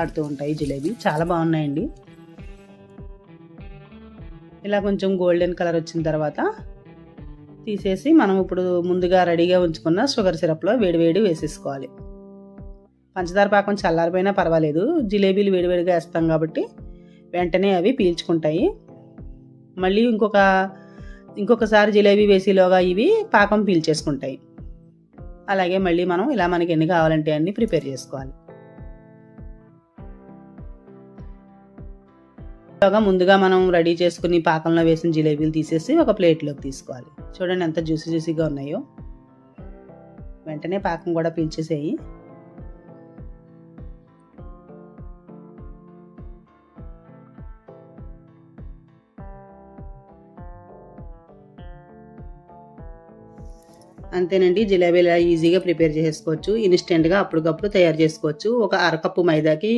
ఆడుతూ ఉంటాయి జిలేబీ, చాలా బాగున్నాయండి. ఇలా కొంచెం గోల్డెన్ కలర్ వచ్చిన తర్వాత తీసేసి మనం ఇప్పుడు ముందుగా రెడీగా ఉంచుకున్న షుగర్ సిరప్లో వేడివేడి వేసేసుకోవాలి. పంచదార పాకం చల్లారిపోయినా పర్వాలేదు, జిలేబీలు వేడివేడిగా వేస్తాం కాబట్టి వెంటనే అవి పీల్చుకుంటాయి. మళ్ళీ ఇంకొకసారి జిలేబీ వేసేలోగా ఇవి పాకం పీల్చేసుకుంటాయి. అలాగే మళ్ళీ మనం ఇలా మనకి ఎన్ని కావాలంటే అన్ని ప్రిపేర్ చేసుకోవాలి. ముందుగా మనం రెడీ చేసుకుని పాకంలో వేసిన జిలేబీలు తీసేసి ఒక ప్లేట్లోకి తీసుకోవాలి. చూడండి ఎంత జ్యూసీగా ఉన్నాయో. వెంటనే పాకం కూడా పీల్చేసేయి. అంతేనండి, జిలేబీలు ఈజీగా ప్రిపేర్ చేసుకోవచ్చు. ఇన్స్టెంట్గా అప్పటికప్పుడు తయారు చేసుకోవచ్చు. ఒక అరకప్పు మైదాకి